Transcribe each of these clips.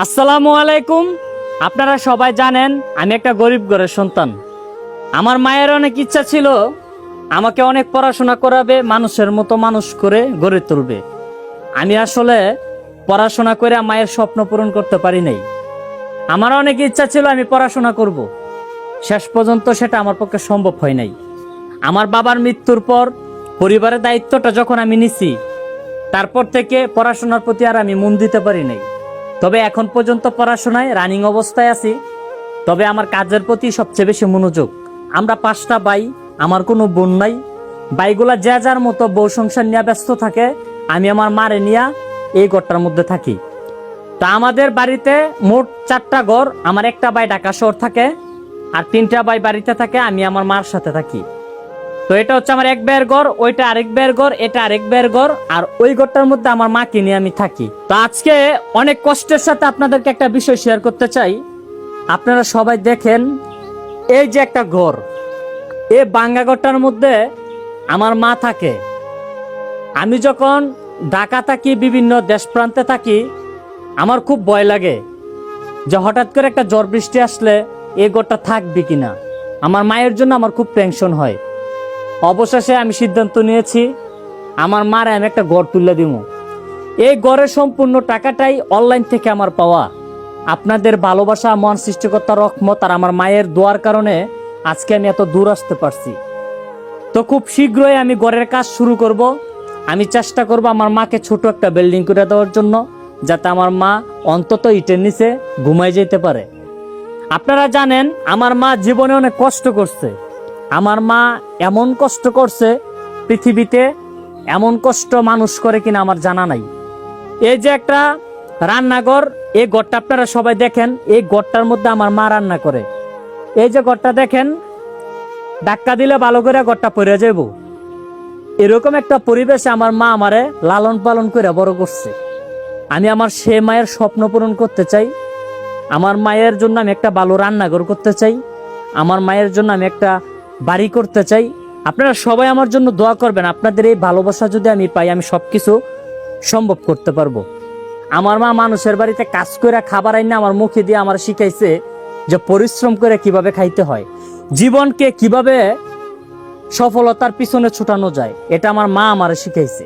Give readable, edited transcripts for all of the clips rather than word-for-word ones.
আসসালামু আলাইকুম। আপনারা সবাই জানেন আমি একটা গরিব ঘরের সন্তান। আমার মায়ের অনেক ইচ্ছা ছিল আমাকে অনেক পড়াশোনা করাবে, মানুষের মতো মানুষ করে গড়ে তুলবে। আমি আসলে পড়াশোনা করে মায়ের স্বপ্ন পূরণ করতে পারি নাই। আমার অনেক ইচ্ছা ছিল আমি পড়াশোনা করব, শেষ পর্যন্ত সেটা আমার পক্ষে সম্ভব হয় নাই। আমার বাবার মৃত্যুর পর পরিবারের দায়িত্বটা যখন আমি নিছি, তারপর থেকে পড়াশোনার প্রতি আর আমি মন দিতে পারি নাই। তবে এখন পর্যন্ত পড়াশোনায় রানিং অবস্থায় আছি। তবে আমার কাজের প্রতি সবচেয়ে বেশি মনোযোগ। আমরা 5টা ভাই, আমার কোনো বোন নাই। ভাইগুলা যে যার মতো বউ সংসার নিয়ে ব্যস্ত থাকে, আমি আমার মারে নিয়ে এই ঘরটার মধ্যে থাকি। তা আমাদের বাড়িতে মোট 4টা ঘর। আমার একটা ভাই ঢাকা শহর থাকে, আর 3টা ভাই বাড়িতে থাকে, আমি আমার মার সাথে থাকি। তো এটা হচ্ছে আমার এক ভাইয়ের ঘর, ওইটা আরেক ভাইয়ের ঘর, এটা আরেক ভাইয়ের ঘর, আর ওই ঘরটার মধ্যে আমার মাকে নিয়ে আমি থাকি। তো আজকে অনেক কষ্টের সাথে আপনাদেরকে একটা বিষয় শেয়ার করতে চাই। আপনারা সবাই দেখেন, এই যে একটা ঘর, এই ভাঙ্গা ঘরটার মধ্যে আমার মা থাকে। আমি যখন ঢাকা থাকি, বিভিন্ন দেশ প্রান্তে থাকি, আমার খুব ভয় লাগে যে হঠাৎ করে একটা ঝড় বৃষ্টি আসলে এই ঘরটা থাকবে কিনা। আমার মায়ের জন্য আমার খুব টেনশন হয়। অবশেষে আমি সিদ্ধান্ত নিয়েছি আমার মারে আমি একটা ঘর তুলে দিব। এই ঘরের সম্পূর্ণ টাকাটাই অনলাইন থেকে আমার পাওয়া। আপনাদের ভালোবাসা, মন সৃষ্টিকর্তার রহমত আর আমার মায়ের দোয়ার কারণে আজকে আমি এত দূর আসতে পারছি। তো খুব শীঘ্রই আমি ঘরের কাজ শুরু করব। আমি চেষ্টা করব আমার মাকে ছোট একটা বিল্ডিং করে দেওয়ার জন্য, যাতে আমার মা অন্তত ইটের নিচে ঘুমাই যেতে পারে। আপনারা জানেন আমার মা জীবনে অনেক কষ্ট করছে। আমার মা এমন কষ্ট করছে, পৃথিবীতে এমন কষ্ট মানুষ করে কিনা আমার জানা নাই। এই যে একটা রান্নাঘর, এই ঘরটা আপনারা সবাই দেখেন, এই ঘরটার মধ্যে আমার মা রান্না করে। এই যে ঘরটা দেখেন, ধাক্কা দিলে ভালো করে ঘরটা পড়ে যাইব। এরকম একটা পরিবেশে আমার মা আমারে লালন পালন করে বড় করছে। আমি আমার সে মায়ের স্বপ্ন পূরণ করতে চাই। আমার মায়ের জন্য আমি একটা ভালো রান্নাঘর করতে চাই। আমার মায়ের জন্য আমি একটা বাড়ি করতে চাই। আপনারা সবাই আমার জন্য দোয়া করবেন। আপনাদের এই ভালোবাসা যদি আমি পাই, আমি সবকিছু সম্ভব করতে পারবো। আমার মা মানুষের বাড়িতে কাজ করে খাবার আইনা আমার মুখে দিয়ে আমার শিখাইছে যে পরিশ্রম করে কিভাবে খাইতে হয়, জীবনকে কিভাবে সফলতার পিছনে ছুটানো যায়, এটা আমার মা আমার শিখাইছে।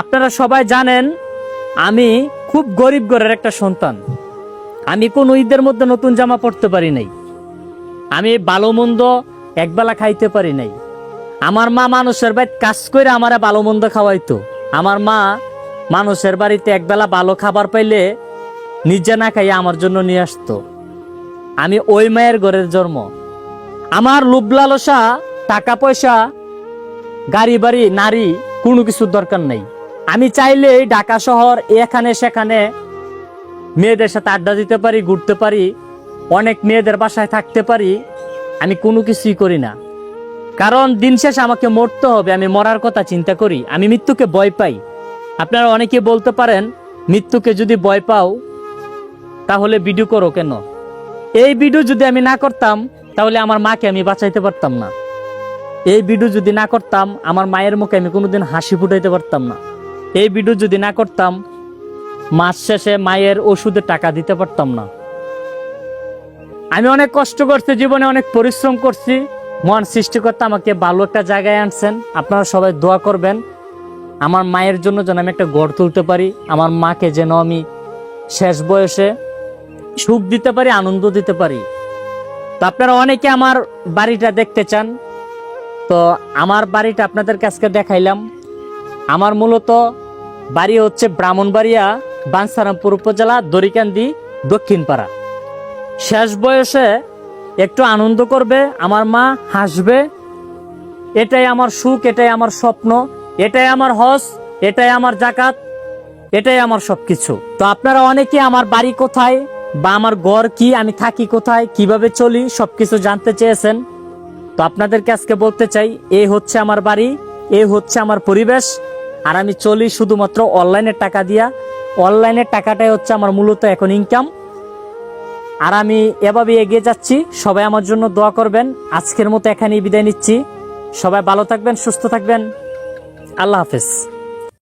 আপনারা সবাই জানেন আমি খুব গরিব ঘরের একটা সন্তান। আমি কোন ঈদের মধ্যে নতুন জামা পরতে পারি নাই। আমি ভালো মন্দ একবেলা খাইতে পারি নাই। আমার মা মানুষের বাড়িতে কাজ করে আমারে ভালো মন্দ খাওয়াইতো। আমার মা মানুষের বাড়িতে একবেলা ভালো খাবার পাইলে নিজে না খাইয়া আমার জন্য নিয়ে আসতো। আমি ওই মায়ের ঘরের জন্ম। আমার লোভ লালসা, টাকা পয়সা, গাড়ি বাড়ি, নারী কোনো কিছুর দরকার নেই। আমি চাইলে ঢাকা শহর এখানে সেখানে মেয়েদের সাথে আড্ডা দিতে পারি, ঘুরতে পারি, অনেক মেয়েদের বাসায় থাকতে পারি। আমি কোনো কিছুই করি না, কারণ দিন শেষে আমাকে মরতে হবে। আমি মরার কথা চিন্তা করি, আমি মৃত্যুকে ভয় পাই। আপনারা অনেকে বলতে পারেন, মৃত্যুকে যদি ভয় পাও তাহলে ভিডিও করো কেন? এই ভিডিও যদি আমি না করতাম তাহলে আমার মাকে আমি বাঁচাইতে পারতাম না। এই ভিডিও যদি না করতাম আমার মায়ের মুখে আমি কোনোদিন হাসি ফুটাইতে পারতাম না। এই ভিডিও যদি না করতাম মাস শেষে মায়ের ওষুধে টাকা দিতে পারতাম না। আমি অনেক কষ্ট করছি, জীবনে অনেক পরিশ্রম করছি। মহান সৃষ্টিকর্তা আমাকে ভালো একটা জায়গায় আনছেন। আপনারা সবাই দোয়া করবেন আমার মায়ের জন্য যেন আমি একটা ঘর তুলতে পারি। আমার মাকে যেন আমি শেষ বয়সে সুখ দিতে পারি, আনন্দ দিতে পারি। তো আপনারা অনেকে আমার বাড়িটা দেখতে চান, তো আমার বাড়িটা আপনাদের কাছে দেখাইলাম। আমার মূলত বাড়ি হচ্ছে ব্রাহ্মণবাড়িয়া, বাঞ্ছারামপুর উপজেলা, দড়িকান্দি, দক্ষিণ পাড়া। শেষ বয়সে একটু আনন্দ করবে, আমার মা হাসবে, এটাই আমার সুখ, এটাই আমার স্বপ্ন, এটাই আমার হজ, এটাই আমার জাকাত, এটাই আমার সবকিছু। তো আপনারা অনেকে আমার বাড়ি কোথায় বা আমার ঘর কি, আমি থাকি কোথায়, কিভাবে চলি, সবকিছু জানতে চেয়েছেন। তো আপনাদেরকে আজকে বলতে চাই, এই হচ্ছে আমার বাড়ি, এই হচ্ছে আমার পরিবেশ। আর আমি চলি শুধুমাত্র অনলাইনের টাকা দিয়া। অনলাইনের টাকাটাই হচ্ছে আমার মূলত এখন ইনকাম। আর আমি এভাবে এগিয়ে যাচ্ছি। সবাই আমার জন্য দোয়া করবেন। আজকের মতো এখানেই বিদায় নিচ্ছি। সবাই ভালো থাকবেন, সুস্থ থাকবেন। আল্লাহ হাফেজ।